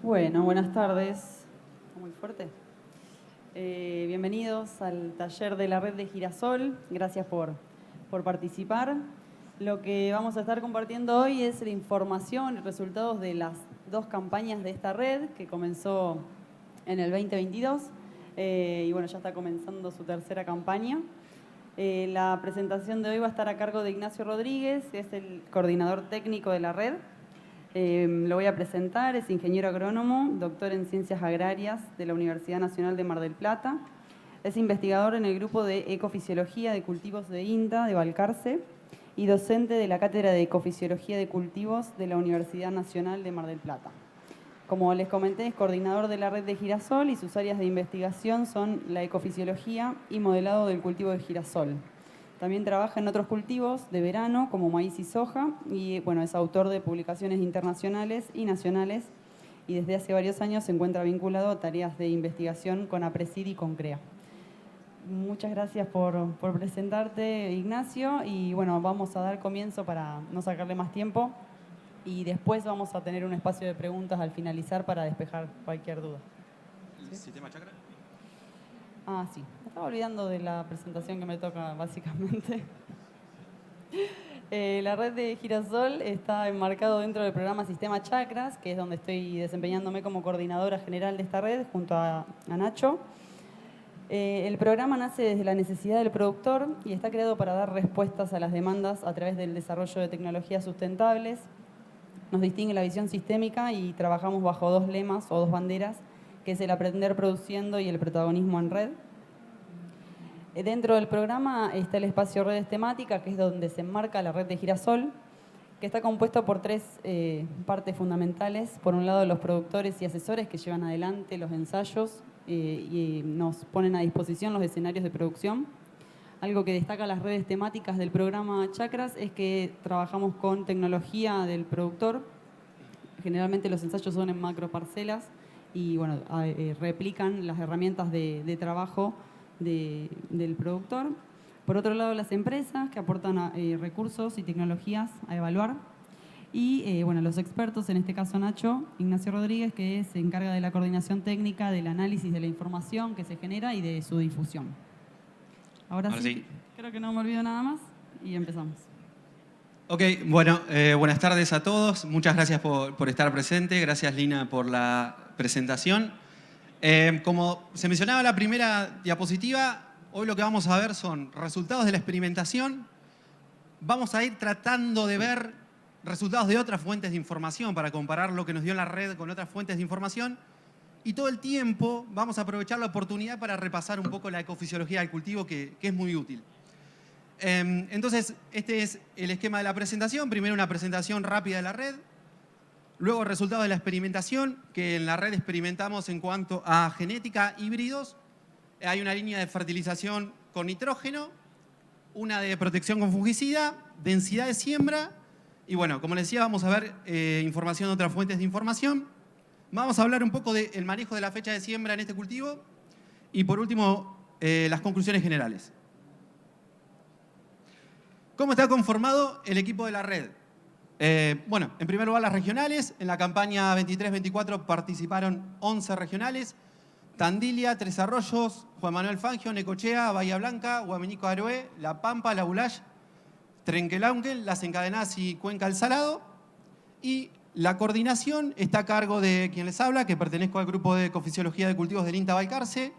Bueno, buenas tardes. Muy fuerte. Bienvenidos al taller de la red de Girasol. Gracias por participar. Lo que vamos a estar compartiendo hoy es la información y resultados de las dos campañas de esta red que comenzó en el 2022 y bueno, ya está comenzando su tercera campaña. La presentación de hoy va a estar a cargo de Ignacio Rodríguez, que es el coordinador técnico de la red. Lo voy a presentar, es ingeniero agrónomo, doctor en Ciencias Agrarias de la Universidad Nacional de Mar del Plata. Es investigador en el grupo de Ecofisiología de Cultivos de INTA de Balcarce y docente de la Cátedra de Ecofisiología de Cultivos de la Universidad Nacional de Mar del Plata. Como les comenté, es coordinador de la red de girasol y sus áreas de investigación son la ecofisiología y modelado del cultivo de girasol. También trabaja en otros cultivos de verano como maíz y soja y bueno, es autor de publicaciones internacionales y nacionales y desde hace varios años se encuentra vinculado a tareas de investigación con APRESID y con CREA. Muchas gracias por presentarte, Ignacio, y bueno, vamos a dar comienzo para no sacarle más tiempo y después vamos a tener un espacio de preguntas al finalizar para despejar cualquier duda. ¿El sistema chakra? Ah, sí. Me estaba olvidando de la presentación que me toca, básicamente. La red de Girasol está enmarcado dentro del programa Sistema Chakras, que es donde estoy desempeñándome como coordinadora general de esta red, junto a Nacho. El programa nace desde la necesidad del productor y está creado para dar respuestas a las demandas a través del desarrollo de tecnologías sustentables. Nos distingue la visión sistémica y trabajamos bajo dos lemas o dos banderas, que es el aprender produciendo y el protagonismo en red. Dentro del programa está el espacio Redes Temáticas, que es donde se enmarca la red de Girasol, que está compuesto por tres partes fundamentales. Por un lado, los productores y asesores que llevan adelante los ensayos y nos ponen a disposición los escenarios de producción. Algo que destaca las redes temáticas del programa Chakras es que trabajamos con tecnología del productor. Generalmente los ensayos son en macroparcelas y bueno, replican las herramientas de trabajo del productor. Por otro lado, las empresas que aportan recursos y tecnologías a evaluar. Y bueno, los expertos, en este caso Nacho, Ignacio Rodríguez, que se encarga de la coordinación técnica, del análisis de la información que se genera y de su difusión. Ahora sí, creo que no me olvido nada más y empezamos. Ok, bueno, buenas tardes a todos. Muchas gracias por estar presente. Gracias, Lina, por la presentación. Como se mencionaba en la primera diapositiva, hoy lo que vamos a ver son resultados de la experimentación. Vamos a ir tratando de ver resultados de otras fuentes de información para comparar lo que nos dio la red con otras fuentes de información. Y todo el tiempo vamos a aprovechar la oportunidad para repasar un poco la ecofisiología del cultivo, que es muy útil. Entonces, este es el esquema de la presentación. Primero una presentación rápida de la red. Luego resultados de la experimentación, que en la red experimentamos en cuanto a genética, híbridos. Hay una línea de fertilización con nitrógeno, una de protección con fungicida, densidad de siembra. Y bueno, como les decía, vamos a ver información de otras fuentes de información. Vamos a hablar un poco del manejo de la fecha de siembra en este cultivo. Y por último, las conclusiones generales. ¿Cómo está conformado el equipo de la red? Bueno, en primer lugar las regionales. En la campaña 23-24 participaron 11 regionales. Tandilia, Tres Arroyos, Juan Manuel Fangio, Necochea, Bahía Blanca, Huaminico Aroé, La Pampa, La Bulash, Trenquelauquen, Las Encadenadas y Cuenca del Salado. Y la coordinación está a cargo de quien les habla, que pertenezco al grupo de Ecofisiología de Cultivos del INTA Balcarce,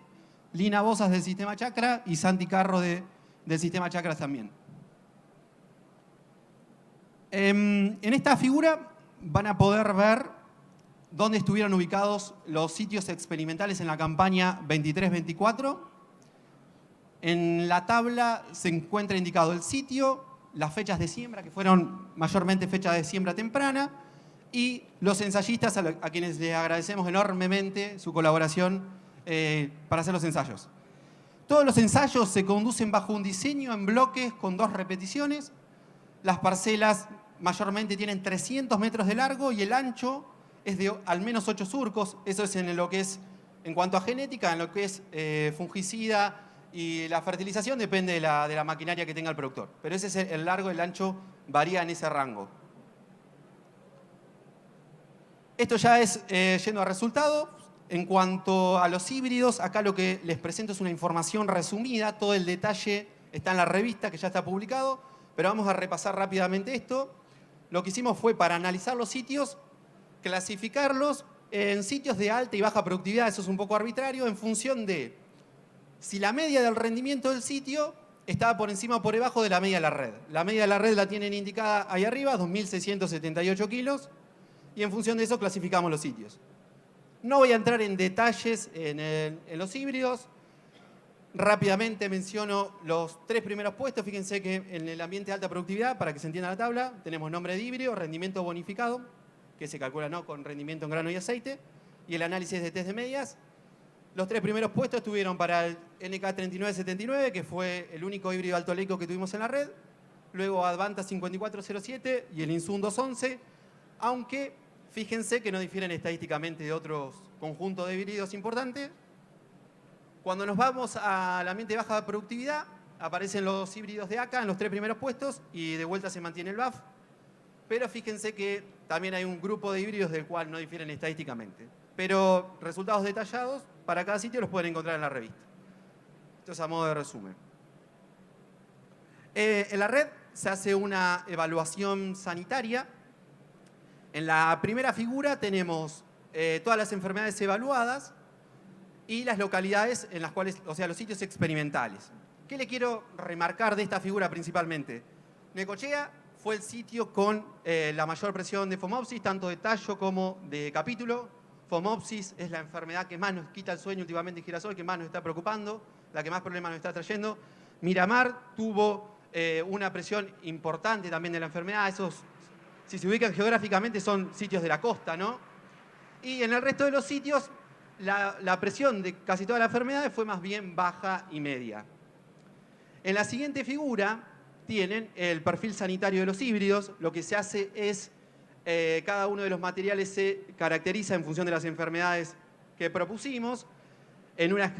Lina Bozas del Sistema Chakra y Santi Carro del Sistema Chakras también. En esta figura van a poder ver dónde estuvieron ubicados los sitios experimentales en la campaña 23-24. En la tabla se encuentra indicado el sitio, las fechas de siembra, que fueron mayormente fechas de siembra temprana, y los ensayistas a quienes les agradecemos enormemente su colaboración para hacer los ensayos. Todos los ensayos se conducen bajo un diseño en bloques con 2 repeticiones. Las parcelas mayormente tienen 300 metros de largo y el ancho es de al menos 8 surcos. Eso es en lo que es, en cuanto a genética, en lo que es fungicida y la fertilización depende de la maquinaria que tenga el productor. Pero ese es el largo y el ancho varía en ese rango. Esto ya es yendo a resultados. En cuanto a los híbridos, acá lo que les presento es una información resumida. Todo el detalle está en la revista que ya está publicado, pero vamos a repasar rápidamente esto. Lo que hicimos fue, para analizar los sitios, clasificarlos en sitios de alta y baja productividad. Eso es un poco arbitrario, en función de si la media del rendimiento del sitio estaba por encima o por debajo de la media de la red. La media de la red la tienen indicada ahí arriba, 2.678 kilos, y en función de eso clasificamos los sitios. No voy a entrar en detalles en los híbridos. Rápidamente menciono los 3 primeros puestos. Fíjense que en el ambiente de alta productividad, para que se entienda la tabla, tenemos nombre de híbrido, rendimiento bonificado, que se calcula, ¿no?, con rendimiento en grano y aceite, y el análisis de test de medias. Los 3 primeros puestos estuvieron para el NK3979, que fue el único híbrido alto leico que tuvimos en la red, luego Advanta 5407 y el Insun 211, aunque fíjense que no difieren estadísticamente de otros conjuntos de híbridos importantes. Cuando nos vamos al ambiente de baja productividad, aparecen los híbridos de ACA en los 3 primeros puestos y de vuelta se mantiene el BAF. Pero fíjense que también hay un grupo de híbridos del cual no difieren estadísticamente. Pero resultados detallados para cada sitio los pueden encontrar en la revista. Esto es a modo de resumen. En la red se hace una evaluación sanitaria. En la primera figura tenemos todas las enfermedades evaluadas y las localidades en las cuales, o sea, los sitios experimentales. ¿Qué le quiero remarcar de esta figura principalmente? Necochea fue el sitio con la mayor presión de Phomopsis, tanto de tallo como de capítulo. Phomopsis es la enfermedad que más nos quita el sueño últimamente en Girasol, que más nos está preocupando, la que más problemas nos está trayendo. Miramar tuvo una presión importante también de la enfermedad. Esos, si se ubican geográficamente, son sitios de la costa, ¿no? Y en el resto de los sitios, la presión de casi todas las enfermedades fue más bien baja y media. En la siguiente figura tienen el perfil sanitario de los híbridos. Lo que se hace es, cada uno de los materiales se caracteriza en función de las enfermedades que propusimos,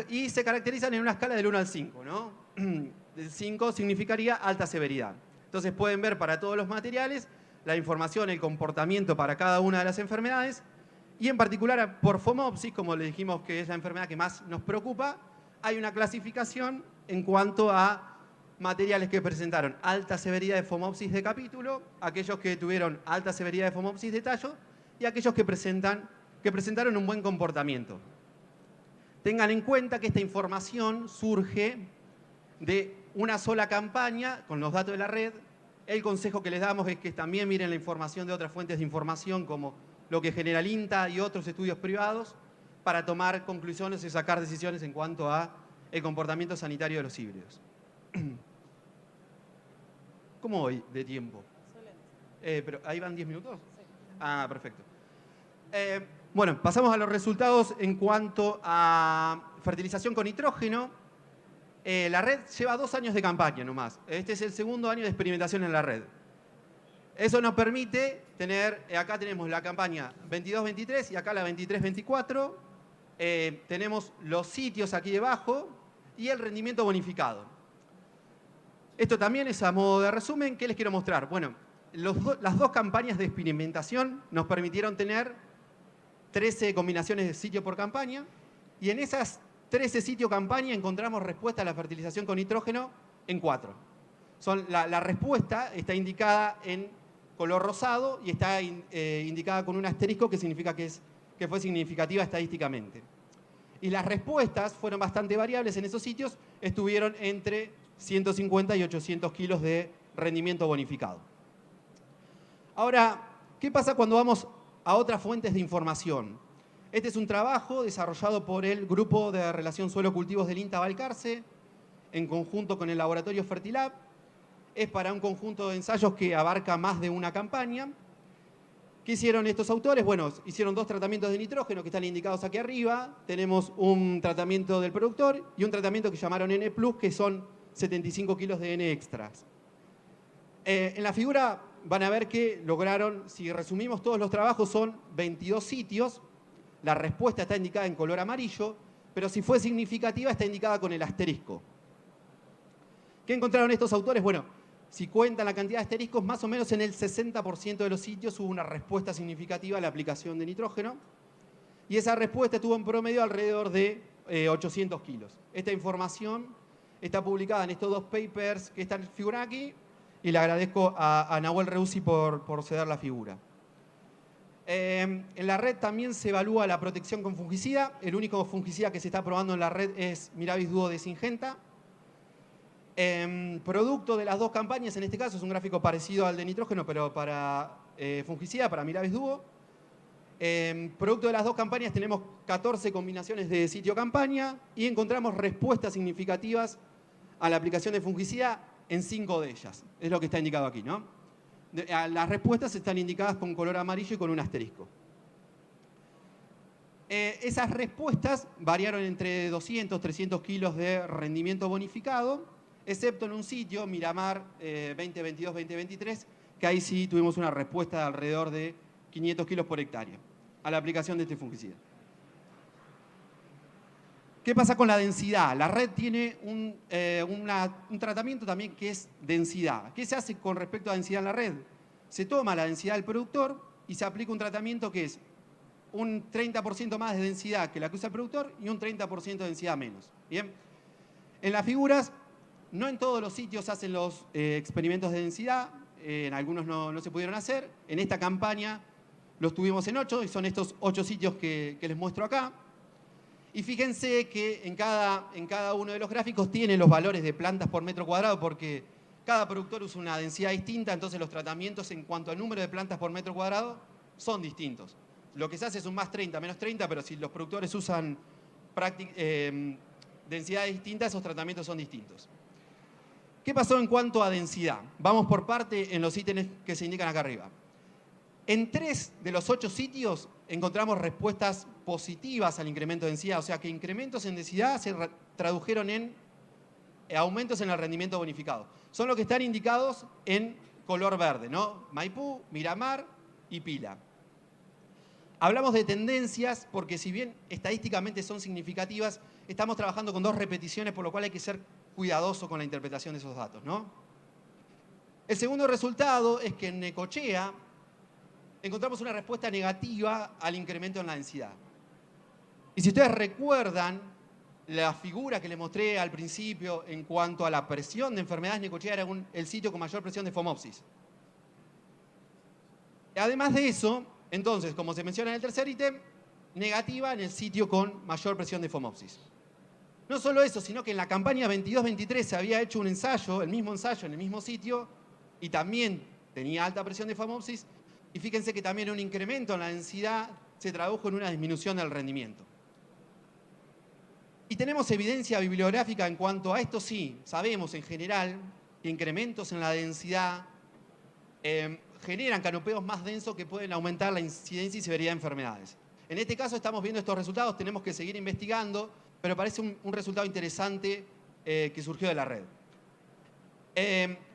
y se caracterizan en una escala del 1 al 5, ¿no? El 5 significaría alta severidad. Entonces pueden ver para todos los materiales la información, el comportamiento para cada una de las enfermedades, y en particular por Phomopsis, como le dijimos que es la enfermedad que más nos preocupa, hay una clasificación en cuanto a materiales que presentaron alta severidad de Phomopsis de capítulo, aquellos que tuvieron alta severidad de Phomopsis de tallo y aquellos que presentaron un buen comportamiento. Tengan en cuenta que esta información surge de una sola campaña con los datos de la red. El consejo que les damos es que también miren la información de otras fuentes de información como lo que genera el INTA y otros estudios privados para tomar conclusiones y sacar decisiones en cuanto a el comportamiento sanitario de los híbridos. ¿Cómo voy de tiempo? Excelente. ¿Pero ahí van 10 minutos? Sí. Ah, perfecto. Bueno, pasamos a los resultados en cuanto a fertilización con nitrógeno. La red lleva 2 años de campaña nomás. Este es el segundo año de experimentación en la red. Eso nos permite tener, acá tenemos la campaña 22-23 y acá la 23-24. Tenemos los sitios aquí debajo y el rendimiento bonificado. Esto también es a modo de resumen. ¿Qué les quiero mostrar? Bueno, las 2 campañas de experimentación nos permitieron tener 13 combinaciones de sitio por campaña, y en esas 13 sitios campaña encontramos respuesta a la fertilización con nitrógeno en 4. La respuesta está indicada en color rosado y está indicada con un asterisco que significa que fue significativa estadísticamente. Y las respuestas fueron bastante variables en esos sitios, estuvieron entre 150 y 800 kilos de rendimiento bonificado. Ahora, ¿qué pasa cuando vamos a otras fuentes de información? Este es un trabajo desarrollado por el Grupo de Relación Suelo-Cultivos del INTA Balcarce, en conjunto con el Laboratorio Fertilab. Es para un conjunto de ensayos que abarca más de una campaña. ¿Qué hicieron estos autores? Bueno, hicieron 2 tratamientos de nitrógeno que están indicados aquí arriba. Tenemos un tratamiento del productor y un tratamiento que llamaron N+, que son 75 kilos de N extras. En la figura van a ver que lograron, si resumimos todos los trabajos, son 22 sitios. La respuesta está indicada en color amarillo, pero si fue significativa está indicada con el asterisco. ¿Qué encontraron estos autores? Bueno, si cuentan la cantidad de asteriscos, más o menos en el 60% de los sitios hubo una respuesta significativa a la aplicación de nitrógeno. Y esa respuesta tuvo en promedio alrededor de 800 kilos. Esta información está publicada en estos dos papers que están figuran aquí. Y le agradezco a Nahuel Reusi por ceder la figura. En la red también se evalúa la protección con fungicida. El único fungicida que se está probando en la red es Miravis Duo de Syngenta. Producto de las dos campañas, en este caso es un gráfico parecido al de nitrógeno, pero para fungicida, para Miravis Duo. Producto de las dos campañas tenemos 14 combinaciones de sitio-campaña y encontramos respuestas significativas a la aplicación de fungicida en 5 de ellas. Es lo que está indicado aquí, ¿no? Las respuestas están indicadas con color amarillo y con un asterisco. Esas respuestas variaron entre 200 y 300 kilos de rendimiento bonificado, excepto en un sitio, Miramar 2022-2023, que ahí sí tuvimos una respuesta de alrededor de 500 kilos por hectárea a la aplicación de este fungicida. ¿Qué pasa con la densidad? La red tiene un tratamiento también que es densidad. ¿Qué se hace con respecto a densidad en la red? Se toma la densidad del productor y se aplica un tratamiento que es un 30% más de densidad que la que usa el productor y un 30% de densidad menos. ¿Bien? En las figuras, no en todos los sitios hacen los experimentos de densidad, en algunos no se pudieron hacer. En esta campaña los tuvimos en 8 y son estos 8 sitios que les muestro acá. Y fíjense que en cada uno de los gráficos tiene los valores de plantas por metro cuadrado porque cada productor usa una densidad distinta, entonces los tratamientos en cuanto al número de plantas por metro cuadrado son distintos. Lo que se hace es un más 30, menos 30, pero si los productores usan densidades distintas, esos tratamientos son distintos. ¿Qué pasó en cuanto a densidad? Vamos por parte en los ítems que se indican acá arriba. En 3 de los 8 sitios encontramos respuestas positivas al incremento de densidad, o sea que incrementos en densidad se tradujeron en aumentos en el rendimiento bonificado. Son los que están indicados en color verde, ¿no? Maipú, Miramar y Pila. Hablamos de tendencias porque si bien estadísticamente son significativas, estamos trabajando con 2 repeticiones, por lo cual hay que ser cuidadoso con la interpretación de esos datos, ¿no? El segundo resultado es que en Necochea encontramos una respuesta negativa al incremento en la densidad. Y si ustedes recuerdan la figura que les mostré al principio en cuanto a la presión de enfermedades, Necochea era el sitio con mayor presión de Phomopsis. Además de eso, entonces, como se menciona en el tercer ítem, negativa en el sitio con mayor presión de Phomopsis. No solo eso, sino que en la campaña 22-23 se había hecho un ensayo, el mismo ensayo en el mismo sitio, y también tenía alta presión de Phomopsis, y fíjense que también un incremento en la densidad se tradujo en una disminución del rendimiento. Y tenemos evidencia bibliográfica en cuanto a esto, sí, sabemos en general que incrementos en la densidad generan canopeos más densos que pueden aumentar la incidencia y severidad de enfermedades. En este caso estamos viendo estos resultados, tenemos que seguir investigando, pero parece un resultado interesante que surgió de la red.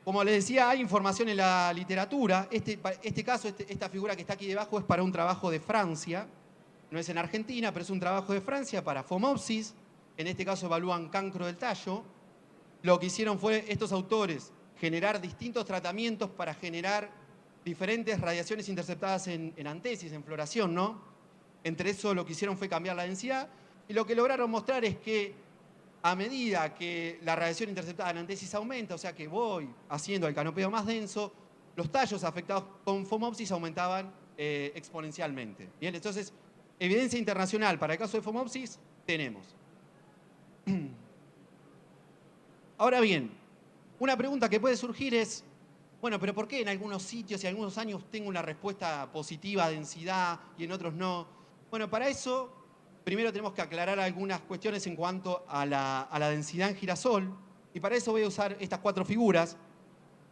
Como les decía, hay información en la literatura. Esta figura que está aquí debajo es para un trabajo de Francia. No es en Argentina, pero es un trabajo de Francia para Phomopsis. En este caso evalúan cancro del tallo. Lo que hicieron fue estos autores generar distintos tratamientos para generar diferentes radiaciones interceptadas en antesis, en floración, ¿no? Entre eso lo que hicieron fue cambiar la densidad. Y lo que lograron mostrar es que a medida que la radiación interceptada en antesis aumenta, o sea que voy haciendo el canopeo más denso, los tallos afectados con Phomopsis aumentaban exponencialmente. Bien, entonces, evidencia internacional para el caso de Phomopsis tenemos. Ahora bien, una pregunta que puede surgir es, bueno, pero ¿por qué en algunos sitios y en algunos años tengo una respuesta positiva a densidad y en otros no? Bueno, para eso primero tenemos que aclarar algunas cuestiones en cuanto a la densidad en girasol, y para eso voy a usar estas 4 figuras.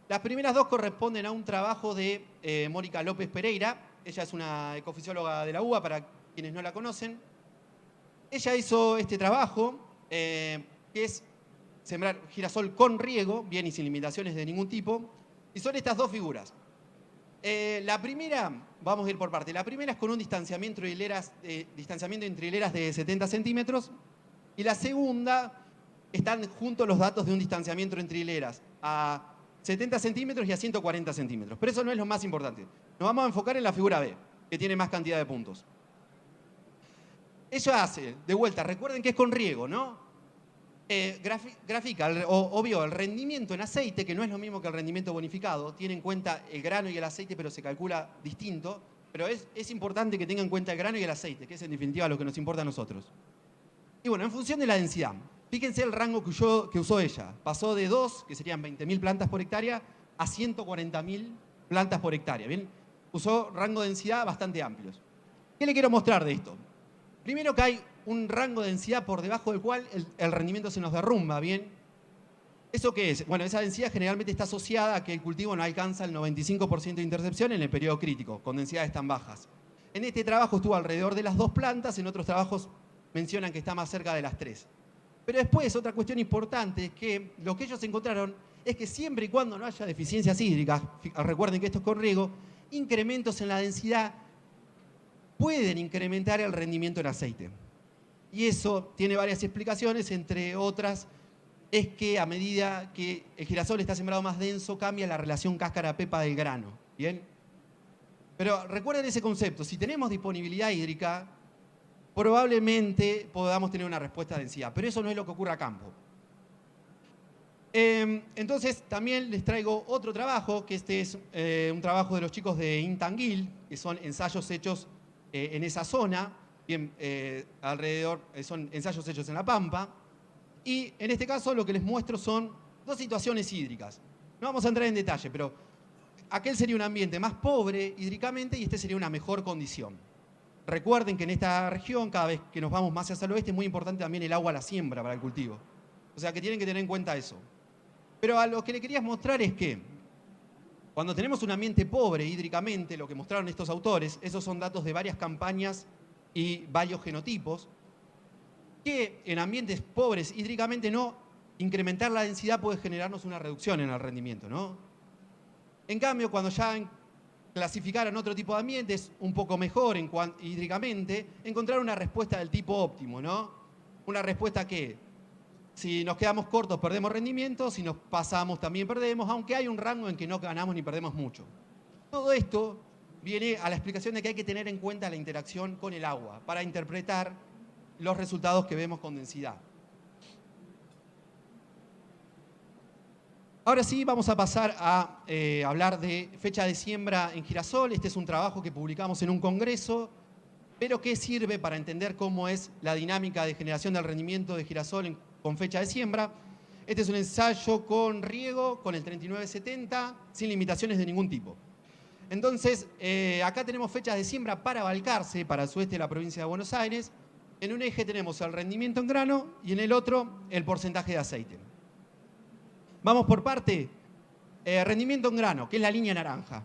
Las primeras 2 corresponden a un trabajo de Mónica López Pereira. Ella es una ecofisióloga de la UBA, para quienes no la conocen. Ella hizo este trabajo, que es sembrar girasol con riego, bien y sin limitaciones de ningún tipo, y son estas 2 figuras. La primera, vamos a ir por parte, la primera es con un distanciamiento entre hileras de 70 centímetros y la segunda están juntos los datos de un distanciamiento entre hileras a 70 centímetros y a 140 centímetros. Pero eso no es lo más importante. Nos vamos a enfocar en la figura B, que tiene más cantidad de puntos. Ella hace, de vuelta, recuerden que es con riego, ¿no? Grafica o vio el rendimiento en aceite, que no es lo mismo que el rendimiento bonificado. Tiene en cuenta el grano y el aceite, pero se calcula distinto. Pero es importante que tengan en cuenta el grano y el aceite, que es en definitiva lo que nos importa a nosotros. Y bueno, en función de la densidad, fíjense el rango que usó ella. Pasó de 2, que serían 20.000 plantas por hectárea, a 140.000 plantas por hectárea. ¿Bien? Usó rango de densidad bastante amplios. ¿Qué le quiero mostrar de esto? Primero que hay un rango de densidad por debajo del cual el rendimiento se nos derrumba, ¿bien? ¿Eso qué es? Bueno, esa densidad generalmente está asociada a que el cultivo no alcanza el 95% de intercepción en el periodo crítico, con densidades tan bajas. En este trabajo estuvo alrededor de las 2 plantas, en otros trabajos mencionan que está más cerca de las 3. Pero después, otra cuestión importante es que lo que ellos encontraron es que siempre y cuando no haya deficiencias hídricas, recuerden que esto es con riego, incrementos en la densidad pueden incrementar el rendimiento en aceite. Y eso tiene varias explicaciones, entre otras es que a medida que el girasol está sembrado más denso, cambia la relación cáscara-pepa del grano. ¿Bien? Pero recuerden ese concepto, si tenemos disponibilidad hídrica, probablemente podamos tener una respuesta de densidad, pero eso no es lo que ocurre a campo. Entonces también les traigo otro trabajo, que este es un trabajo de los chicos de Intanguil, que son ensayos hechos en esa zona, bien, alrededor, son ensayos hechos en La Pampa, y en este caso lo que les muestro son 2 situaciones hídricas. No vamos a entrar en detalle, pero aquel sería un ambiente más pobre hídricamente y este sería una mejor condición. Recuerden que en esta región, cada vez que nos vamos más hacia el oeste, es muy importante también el agua a la siembra para el cultivo. O sea que tienen que tener en cuenta eso. Pero a lo que le quería mostrar es que cuando tenemos un ambiente pobre hídricamente, lo que mostraron estos autores, esos son datos de varias campañas y varios genotipos, que en ambientes pobres hídricamente incrementar la densidad puede generarnos una reducción en el rendimiento, ¿no? En cambio, cuando ya clasificaron otro tipo de ambientes un poco mejor hídricamente, encontrar una respuesta del tipo óptimo, ¿no? Una respuesta que, si nos quedamos cortos perdemos rendimiento, si nos pasamos también perdemos, aunque hay un rango en que no ganamos ni perdemos mucho. Todo esto viene a la explicación de que hay que tener en cuenta la interacción con el agua para interpretar los resultados que vemos con densidad. Ahora sí, vamos a pasar a hablar de fecha de siembra en girasol. Este es un trabajo que publicamos en un congreso, pero que sirve para entender cómo es la dinámica de generación del rendimiento de girasol con fecha de siembra. Este es un ensayo con riego, con el 3970, sin limitaciones de ningún tipo. Entonces, acá tenemos fechas de siembra para Balcarce, para el sudeste de la provincia de Buenos Aires. En un eje tenemos el rendimiento en grano y en el otro el porcentaje de aceite. Vamos por parte. Rendimiento en grano, que es la línea naranja.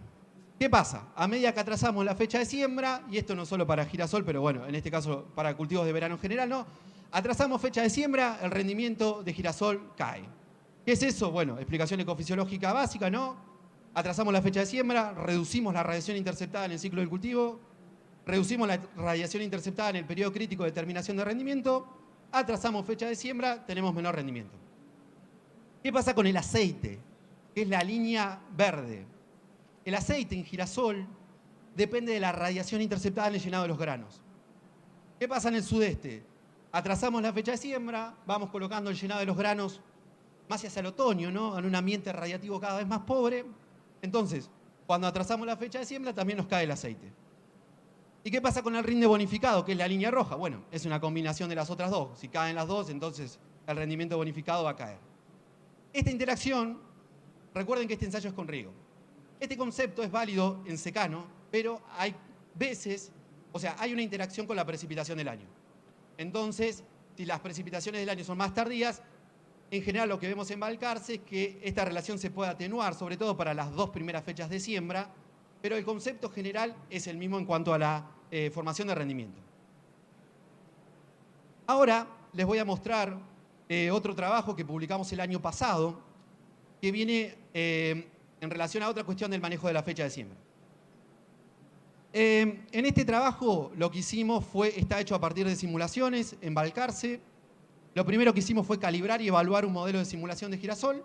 ¿Qué pasa? A medida que atrasamos la fecha de siembra, y esto no solo para girasol, pero bueno, en este caso para cultivos de verano en general, ¿no? Atrasamos fecha de siembra, el rendimiento de girasol cae. ¿Qué es eso? Bueno, explicación ecofisiológica básica, ¿no? Atrasamos la fecha de siembra, reducimos la radiación interceptada en el ciclo del cultivo, reducimos la radiación interceptada en el periodo crítico de terminación de rendimiento, atrasamos fecha de siembra, tenemos menor rendimiento. ¿Qué pasa con el aceite? Que es la línea verde. El aceite en girasol depende de la radiación interceptada en el llenado de los granos. ¿Qué pasa en el sudeste? Atrasamos la fecha de siembra, vamos colocando el llenado de los granos más hacia el otoño, ¿no? En un ambiente radiativo cada vez más pobre. Entonces, cuando atrasamos la fecha de siembra, también nos cae el aceite. ¿Y qué pasa con el rinde bonificado, que es la línea roja? Bueno, es una combinación de las otras dos. Si caen las dos, entonces el rendimiento bonificado va a caer. Esta interacción, recuerden que este ensayo es con riego. Este concepto es válido en secano, pero hay veces, o sea, hay una interacción con la precipitación del año. Entonces, si las precipitaciones del año son más tardías, en general lo que vemos en Balcarce es que esta relación se puede atenuar, sobre todo para las 2 primeras fechas de siembra, pero el concepto general es el mismo en cuanto a la formación de rendimiento. Ahora les voy a mostrar otro trabajo que publicamos el año pasado, que viene en relación a otra cuestión del manejo de la fecha de siembra. En este trabajo lo que hicimos está hecho a partir de simulaciones en Balcarce. Lo primero que hicimos fue calibrar y evaluar un modelo de simulación de girasol.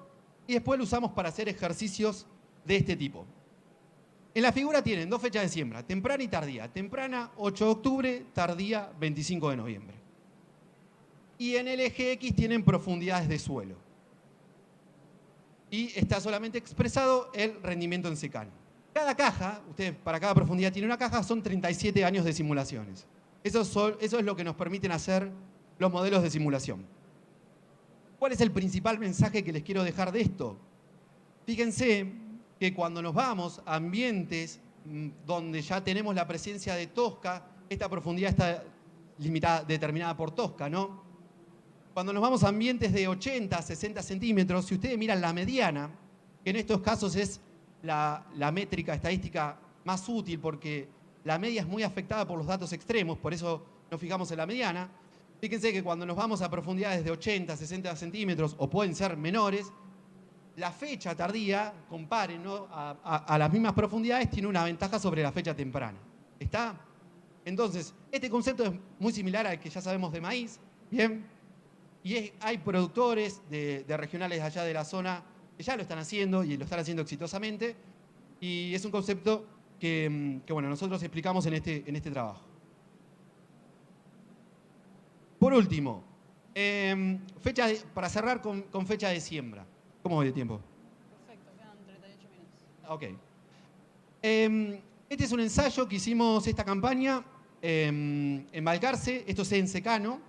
y después lo usamos para hacer ejercicios de este tipo. En la figura tienen 2 fechas de siembra, temprana y tardía. Temprana, 8 de octubre, tardía, 25 de noviembre. Y en el eje X tienen profundidades de suelo. Y está solamente expresado el rendimiento en secano. Cada caja, ustedes para cada profundidad tiene una caja, son 37 años de simulaciones. Eso es lo que nos permiten hacer los modelos de simulación. ¿Cuál es el principal mensaje que les quiero dejar de esto? Fíjense que cuando nos vamos a ambientes donde ya tenemos la presencia de tosca, esta profundidad está limitada, determinada por tosca, ¿no? Cuando nos vamos a ambientes de 80, 60 centímetros, si ustedes miran la mediana, que en estos casos es la métrica estadística más útil porque la media es muy afectada por los datos extremos, por eso nos fijamos en la mediana. Fíjense que cuando nos vamos a profundidades de 80, 60 centímetros o pueden ser menores, la fecha tardía, comparen, ¿no?, a las mismas profundidades, tiene una ventaja sobre la fecha temprana. ¿Está? Entonces, este concepto es muy similar al que ya sabemos de maíz, ¿bien? Y hay productores de regionales allá de la zona que ya lo están haciendo y lo están haciendo exitosamente. Y es un concepto que bueno, nosotros explicamos en este trabajo. Por último, para cerrar con fecha de siembra. ¿Cómo voy de tiempo? Perfecto, quedan 38 minutos. Ok. Este es un ensayo que hicimos esta campaña en Balcarce, esto es en secano,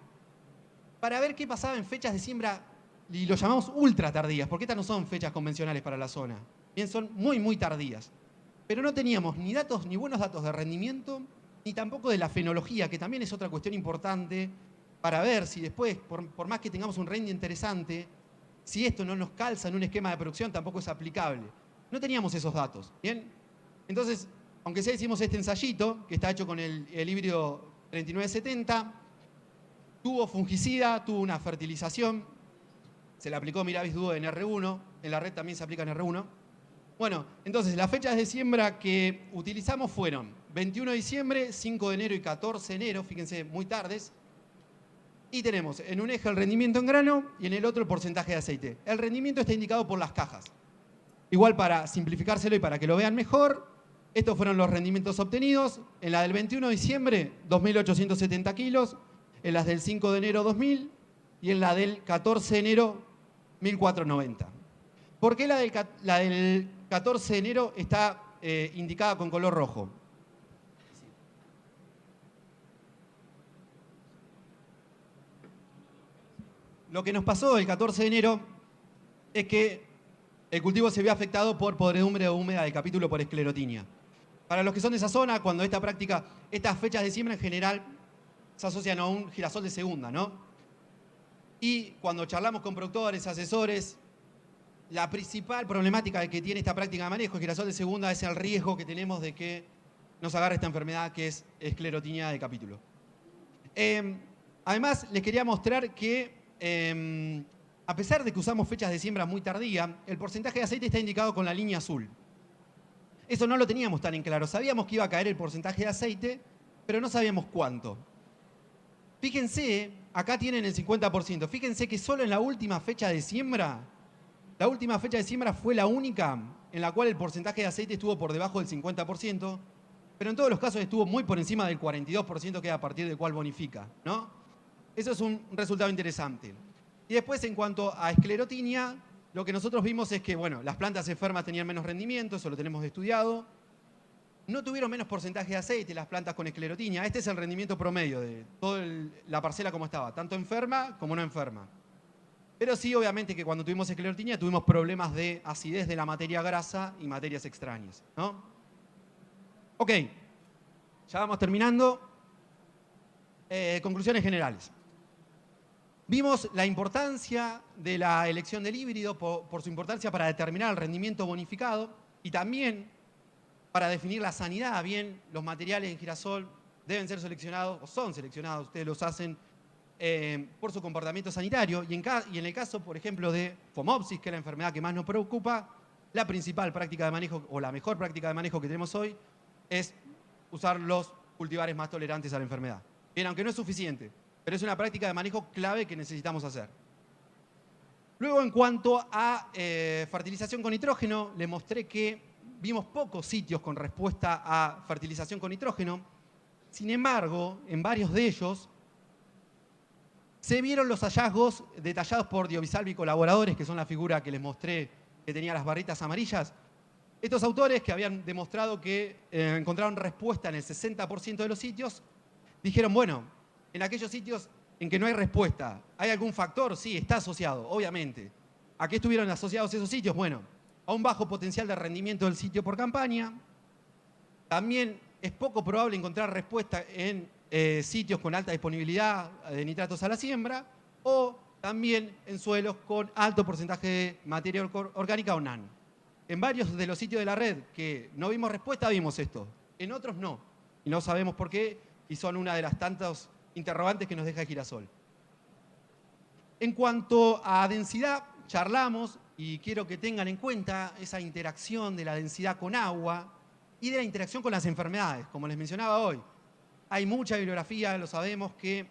para ver qué pasaba en fechas de siembra, y lo llamamos ultra tardías, porque estas no son fechas convencionales para la zona. Bien, son muy, muy tardías. Pero no teníamos ni buenos datos de rendimiento, ni tampoco de la fenología, que también es otra cuestión importante para ver si después, por más que tengamos un rendimiento interesante, si esto no nos calza en un esquema de producción, tampoco es aplicable. No teníamos esos datos, ¿bien? Entonces, aunque sea hicimos este ensayito, que está hecho con el híbrido 3970, tuvo fungicida, tuvo una fertilización, se le aplicó Miravis Duo en R1, en la red también se aplica en R1. Bueno, entonces las fechas de siembra que utilizamos fueron 21 de diciembre, 5 de enero y 14 de enero, fíjense, muy tardes. Y tenemos en un eje el rendimiento en grano y en el otro el porcentaje de aceite. El rendimiento está indicado por las cajas. Igual para simplificárselo y para que lo vean mejor, estos fueron los rendimientos obtenidos. En la del 21 de diciembre, 2.870 kilos. En las del 5 de enero, 2.000. Y en la del 14 de enero, 1.490. ¿Por qué la del 14 de enero está indicada con color rojo? Lo que nos pasó el 14 de enero es que el cultivo se vio afectado por podredumbre húmeda del capítulo por esclerotinia. Para los que son de esa zona, cuando estas fechas de siembra en general se asocian a un girasol de segunda, ¿no? Y cuando charlamos con productores, asesores, la principal problemática que tiene esta práctica de manejo de girasol de segunda es el riesgo que tenemos de que nos agarre esta enfermedad que es esclerotinia de capítulo. Además, les quería mostrar que a pesar de que usamos fechas de siembra muy tardía, el porcentaje de aceite está indicado con la línea azul. Eso no lo teníamos tan en claro. Sabíamos que iba a caer el porcentaje de aceite, pero no sabíamos cuánto. Fíjense, acá tienen el 50%. Fíjense que solo en la última fecha de siembra fue la única en la cual el porcentaje de aceite estuvo por debajo del 50%, pero en todos los casos estuvo muy por encima del 42%, que es a partir del cual bonifica, ¿no? Eso es un resultado interesante. Y después, en cuanto a esclerotinia, lo que nosotros vimos es que, bueno, las plantas enfermas tenían menos rendimiento, eso lo tenemos estudiado. No tuvieron menos porcentaje de aceite las plantas con esclerotinia. Este es el rendimiento promedio de toda la parcela como estaba, tanto enferma como no enferma. Pero sí, obviamente, que cuando tuvimos esclerotinia tuvimos problemas de acidez de la materia grasa y materias extrañas, ¿no? Ok, ya vamos terminando. Conclusiones generales. Vimos la importancia de la elección del híbrido por su importancia para determinar el rendimiento bonificado y también para definir la sanidad. Bien, los materiales en girasol deben ser seleccionados, o son seleccionados, ustedes los hacen por su comportamiento sanitario. Y en el caso, por ejemplo, de Phomopsis, que es la enfermedad que más nos preocupa, la principal práctica de manejo, o la mejor práctica de manejo que tenemos hoy, es usar los cultivares más tolerantes a la enfermedad. Bien, aunque no es suficiente, pero es una práctica de manejo clave que necesitamos hacer. Luego, en cuanto a fertilización con nitrógeno, le mostré que vimos pocos sitios con respuesta a fertilización con nitrógeno. Sin embargo, en varios de ellos se vieron los hallazgos detallados por Diovisalvi y colaboradores, que son la figura que les mostré que tenía las barritas amarillas. Estos autores, que habían demostrado que encontraron respuesta en el 60% de los sitios, dijeron, bueno, en aquellos sitios en que no hay respuesta, ¿hay algún factor? Sí, está asociado, obviamente. ¿A qué estuvieron asociados esos sitios? Bueno, a un bajo potencial de rendimiento del sitio por campaña. También es poco probable encontrar respuesta en sitios con alta disponibilidad de nitratos a la siembra, o también en suelos con alto porcentaje de materia orgánica o NAN. En varios de los sitios de la red que no vimos respuesta, vimos esto. En otros no. Y no sabemos por qué, y son una de las tantas interrogantes que nos deja el girasol. En cuanto a densidad, charlamos, y quiero que tengan en cuenta esa interacción de la densidad con agua y de la interacción con las enfermedades. Como les mencionaba hoy, hay mucha bibliografía, lo sabemos, que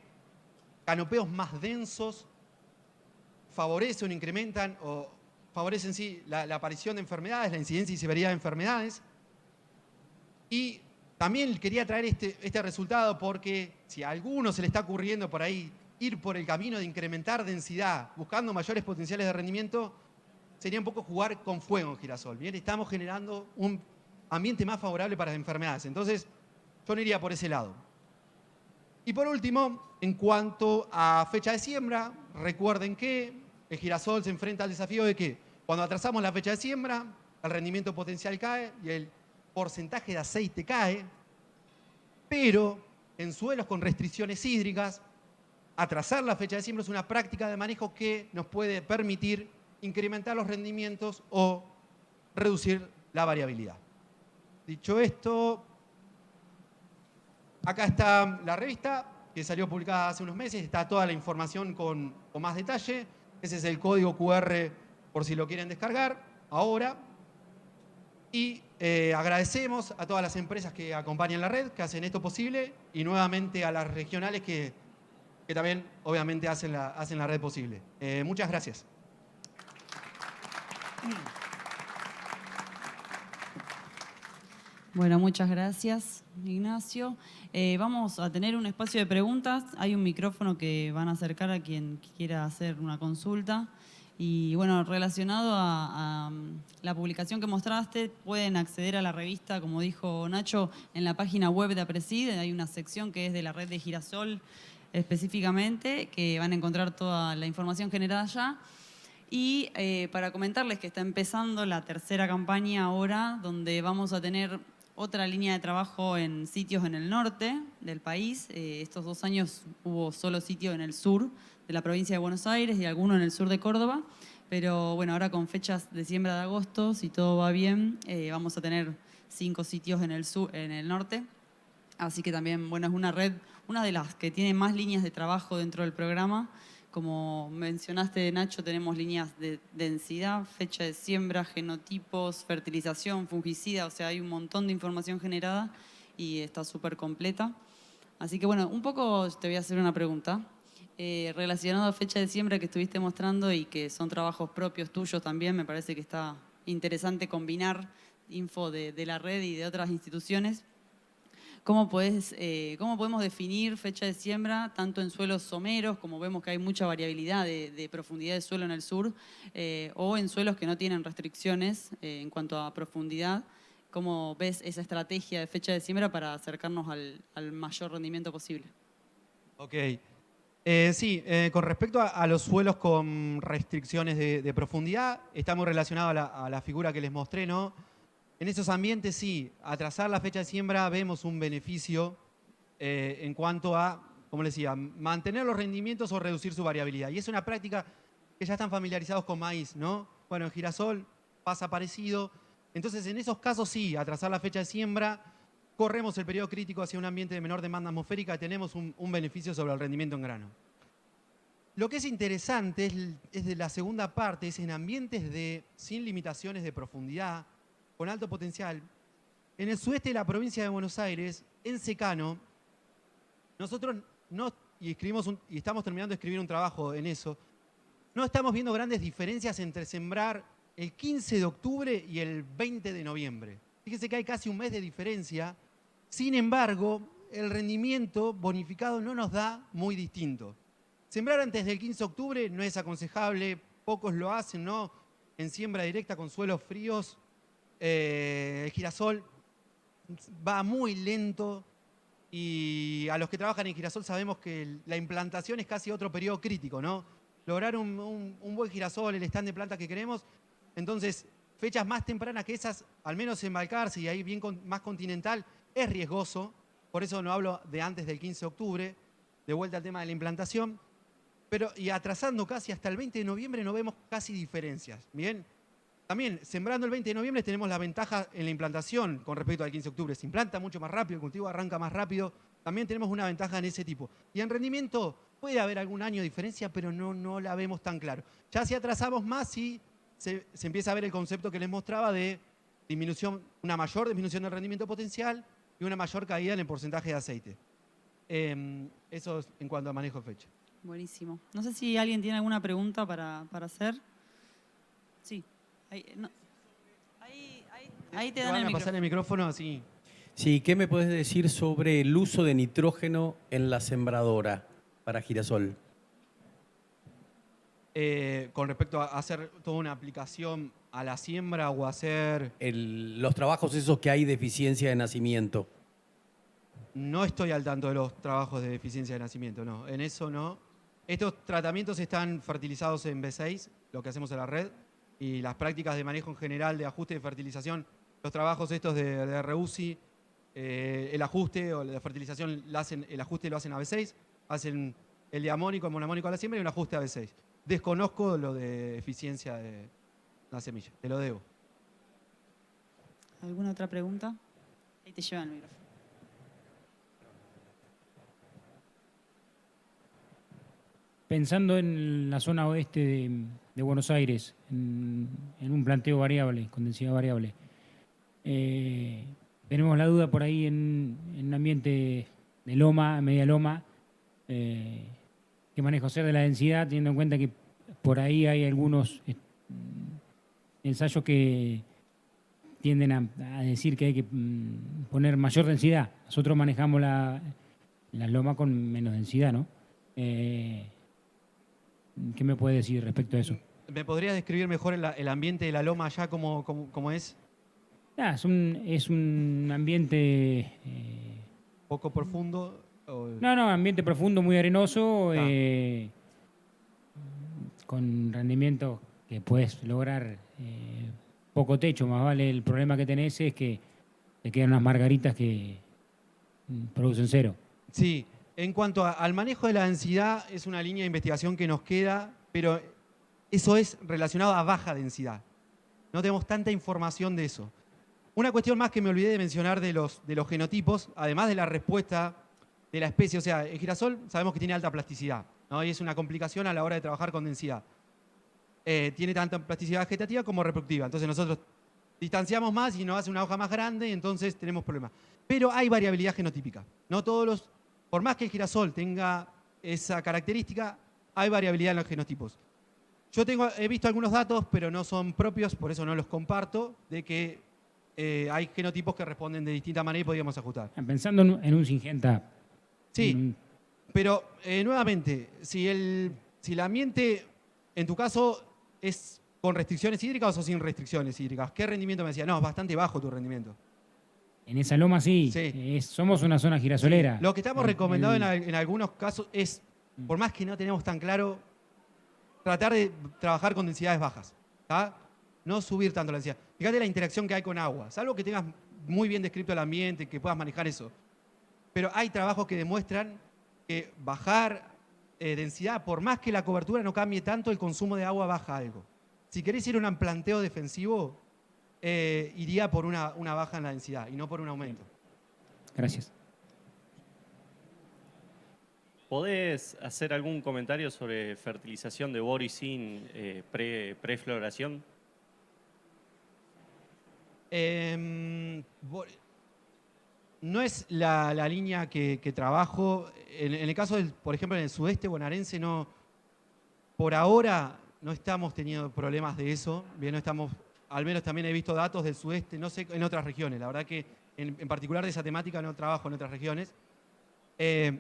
canopeos más densos favorecen o incrementan o favorecen sí la aparición de enfermedades, la incidencia y severidad de enfermedades. Y también quería traer este resultado porque si a alguno se le está ocurriendo por ahí ir por el camino de incrementar densidad, buscando mayores potenciales de rendimiento, sería un poco jugar con fuego en girasol. Bien, estamos generando un ambiente más favorable para las enfermedades. Entonces, yo no iría por ese lado. Y por último, en cuanto a fecha de siembra, recuerden que el girasol se enfrenta al desafío de que cuando atrasamos la fecha de siembra, el rendimiento potencial cae y el porcentaje de aceite cae, pero en suelos con restricciones hídricas, atrasar la fecha de siembra es una práctica de manejo que nos puede permitir incrementar los rendimientos o reducir la variabilidad. Dicho esto, acá está la revista que salió publicada hace unos meses, está toda la información con más detalle. Ese es el código QR por si lo quieren descargar ahora. Y agradecemos a todas las empresas que acompañan la red, que hacen esto posible, y nuevamente a las regionales que también obviamente hacen la red posible. Muchas gracias. Bueno, muchas gracias, Ignacio. Vamos a tener un espacio de preguntas. Hay un micrófono que van a acercar a quien quiera hacer una consulta. Y bueno, relacionado a la publicación que mostraste, pueden acceder a la revista, como dijo Nacho, en la página web de APRESID. Hay una sección que es de la red de Girasol específicamente, que van a encontrar toda la información generada allá. Y para comentarles que está empezando la tercera campaña ahora, donde vamos a tener otra línea de trabajo en sitios en el norte del país. Estos 2 años hubo solo sitio en el sur de la provincia de Buenos Aires y alguno en el sur de Córdoba. Pero bueno, ahora con fechas de siembra de agosto, si todo va bien, vamos a tener 5 sitios en el sur, en el norte. Así que también, bueno, es una red, una de las que tiene más líneas de trabajo dentro del programa. Como mencionaste, Nacho, tenemos líneas de densidad, fecha de siembra, genotipos, fertilización, fungicida, o sea, hay un montón de información generada y está súper completa. Así que bueno, un poco te voy a hacer una pregunta relacionado a fecha de siembra que estuviste mostrando y que son trabajos propios tuyos también. Me parece que está interesante combinar info de la red y de otras instituciones. ¿Cómo podemos definir fecha de siembra tanto en suelos someros, como vemos que hay mucha variabilidad de profundidad de suelo en el sur, o en suelos que no tienen restricciones en cuanto a profundidad? ¿Cómo ves esa estrategia de fecha de siembra para acercarnos al mayor rendimiento posible? Ok. Sí, con respecto a los suelos con restricciones de profundidad, está muy relacionado a la figura que les mostré, ¿no? En esos ambientes sí, atrasar la fecha de siembra vemos un beneficio en cuanto a, como les decía, mantener los rendimientos o reducir su variabilidad. Y es una práctica que ya están familiarizados con maíz, ¿no? Bueno, en girasol pasa parecido. Entonces, en esos casos sí, atrasar la fecha de siembra, corremos el periodo crítico hacia un ambiente de menor demanda atmosférica y tenemos un beneficio sobre el rendimiento en grano. Lo que es interesante es de la segunda parte, es en ambientes sin limitaciones de profundidad, con alto potencial. En el sudeste de la provincia de Buenos Aires, en secano, nosotros y estamos terminando de escribir un trabajo en eso, no estamos viendo grandes diferencias entre sembrar el 15 de octubre y el 20 de noviembre. Fíjense que hay casi un mes de diferencia. Sin embargo, el rendimiento bonificado no nos da muy distinto. Sembrar antes del 15 de octubre no es aconsejable, pocos lo hacen, ¿no? En siembra directa con suelos fríos, el girasol va muy lento y a los que trabajan en girasol sabemos que la implantación es casi otro periodo crítico, ¿no? Lograr un buen girasol, el stand de planta que queremos, entonces fechas más tempranas que esas, al menos embalcarse y ahí bien más continental, es riesgoso, por eso no hablo de antes del 15 de octubre, de vuelta al tema de la implantación, pero y atrasando casi hasta el 20 de noviembre no vemos casi diferencias, ¿bien? También, sembrando el 20 de noviembre tenemos la ventaja en la implantación con respecto al 15 de octubre. Se implanta mucho más rápido, el cultivo arranca más rápido. También tenemos una ventaja en ese tipo. Y en rendimiento puede haber algún año de diferencia, pero no la vemos tan claro. Ya si atrasamos más, sí se empieza a ver el concepto que les mostraba de disminución, una mayor disminución del rendimiento potencial y una mayor caída en el porcentaje de aceite. Eso es en cuanto a manejo de fecha. Buenísimo. No sé si alguien tiene alguna pregunta para hacer. Sí. Ahí te dan van el a pasar el micrófono así. Sí, ¿qué me puedes decir sobre el uso de nitrógeno en la sembradora para girasol? Con respecto a hacer toda una aplicación a la siembra o hacer... Los trabajos esos que hay de eficiencia de nacimiento. No estoy al tanto de los trabajos de eficiencia de nacimiento, no. En eso no. Estos tratamientos están fertilizados en B6, lo que hacemos en la red, y las prácticas de manejo en general de ajuste de fertilización, los trabajos estos de REUSI, el ajuste o la fertilización, el ajuste lo hacen a B6, hacen el diamónico, el monamónico a la siembra y un ajuste a B6. Desconozco lo de eficiencia de la semilla, te lo debo. ¿Alguna otra pregunta? Ahí te llevan el micrófono. Pensando en la zona oeste de Buenos Aires, en un planteo variable, con densidad variable, tenemos la duda por ahí en un ambiente de loma, media loma, qué manejo hacer de la densidad, teniendo en cuenta que por ahí hay algunos ensayos que tienden a decir que hay que poner mayor densidad. Nosotros manejamos la loma con menos densidad, ¿no? ¿Qué me puede decir respecto a eso? ¿Me podrías describir mejor el ambiente de la loma allá, cómo es? Es un ambiente... ¿Poco profundo? No, ambiente profundo, muy arenoso, con rendimiento que puedes lograr poco techo. Más vale, el problema que tenés es que te quedan unas margaritas que producen cero. Sí. En cuanto al manejo de la densidad, es una línea de investigación que nos queda, pero eso es relacionado a baja densidad. No tenemos tanta información de eso. Una cuestión más que me olvidé de mencionar de los genotipos, además de la respuesta de la especie, o sea, el girasol sabemos que tiene alta plasticidad, ¿no? Y es una complicación a la hora de trabajar con densidad. Tiene tanta plasticidad vegetativa como reproductiva. Entonces nosotros distanciamos más y nos hace una hoja más grande y entonces tenemos problemas. Pero hay variabilidad genotípica. No todos los... Por más que el girasol tenga esa característica, hay variabilidad en los genotipos. Yo he visto algunos datos, pero no son propios, por eso no los comparto, de que hay genotipos que responden de distinta manera y podríamos ajustar. Pensando en un Syngenta. Sí, pero nuevamente, si el ambiente, en tu caso, es con restricciones hídricas o sin restricciones hídricas, ¿qué rendimiento me decía? No, es bastante bajo tu rendimiento. En esa loma sí. Somos una zona girasolera. Sí. Lo que estamos recomendando en algunos casos es, por más que no tenemos tan claro, tratar de trabajar con densidades bajas. ¿Tá? No subir tanto la densidad. Fíjate la interacción que hay con agua. Salvo que tengas muy bien descrito el ambiente, que puedas manejar eso. Pero hay trabajos que demuestran que bajar densidad, por más que la cobertura no cambie tanto, el consumo de agua baja algo. Si querés ir a un planteo defensivo, iría por una baja en la densidad y no por un aumento. Gracias. ¿Podés hacer algún comentario sobre fertilización de boricin pre-floración? No es la línea que trabajo. En el caso, por ejemplo, en el sudeste bonaerense, no, por ahora no estamos teniendo problemas de eso. Bien, no estamos, al menos también he visto datos del sudeste, no sé, en otras regiones. La verdad que en particular de esa temática no trabajo en otras regiones.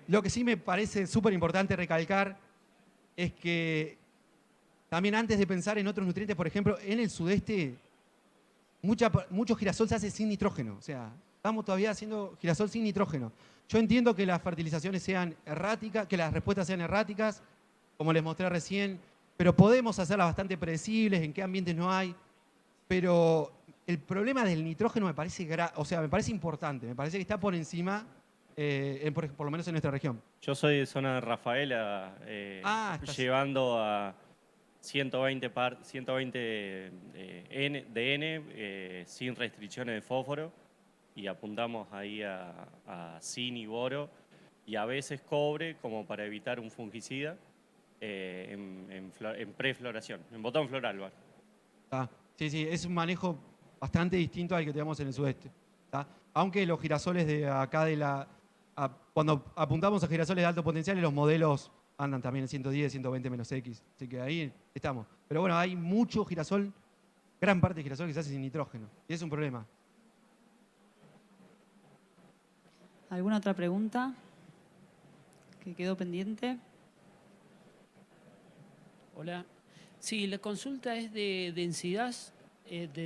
Lo que sí me parece súper importante recalcar es que también antes de pensar en otros nutrientes, por ejemplo, en el sudeste, mucho girasol se hace sin nitrógeno. O sea, estamos todavía haciendo girasol sin nitrógeno. Yo entiendo que las fertilizaciones sean erráticas, que las respuestas sean erráticas, como les mostré recién, pero podemos hacerlas bastante predecibles, en qué ambientes no hay. Pero el problema del nitrógeno me parece importante, me parece que está por encima, por lo menos en nuestra región. Yo soy de zona de Rafaela, llevando a 120 N sin restricciones de fósforo y apuntamos ahí a zinc y boro y a veces cobre como para evitar un fungicida en prefloración, en botón floral. ¿Vale? Sí, es un manejo bastante distinto al que tenemos en el sudeste. Aunque los girasoles de acá cuando apuntamos a girasoles de alto potencial, los modelos andan también en 110, 120 menos X. Así que ahí estamos. Pero bueno, hay mucho girasol, gran parte de girasol que se hace sin nitrógeno. Y es un problema. ¿Alguna otra pregunta que quedó pendiente? Hola. Sí, la consulta es de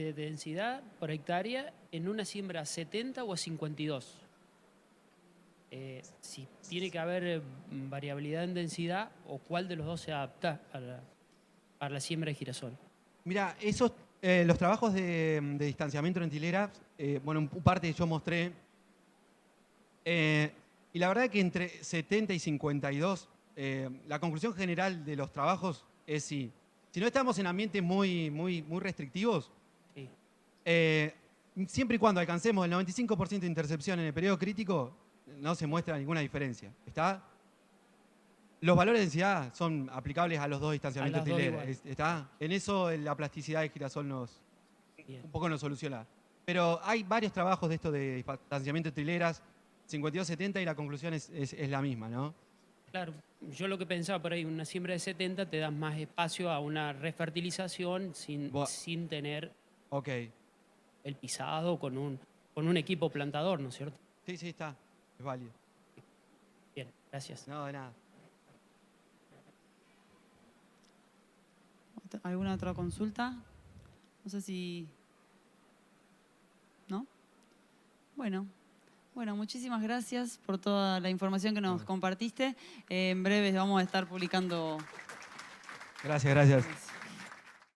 densidad, por hectárea en una siembra a 70 o a 52. Si tiene que haber variabilidad en densidad o cuál de los dos se adapta para la siembra de girasol. Mira, los trabajos de distanciamiento en hileras, bueno, parte yo mostré, y la verdad que entre 70 y 52, la conclusión general de los trabajos es si no estamos en ambientes muy restrictivos, Sí. Siempre y cuando alcancemos el 95% de intercepción en el periodo crítico, no se muestra ninguna diferencia. ¿Está? Los valores de densidad son aplicables a los dos distanciamientos de hilera. ¿Está? En eso la plasticidad de girasol un poco nos soluciona. Pero hay varios trabajos de esto de distanciamiento de hileras, 52-70, y la conclusión es la misma, ¿no? Claro, yo lo que pensaba por ahí, una siembra de 70 te das más espacio a una refertilización sin tener el pisado con un equipo plantador, ¿no es cierto? Sí, está. Es válido. Bien, gracias. No, de nada. ¿Alguna otra consulta? No sé si... ¿No? Bueno, muchísimas gracias por toda la información que nos compartiste. En breve vamos a estar publicando... Gracias.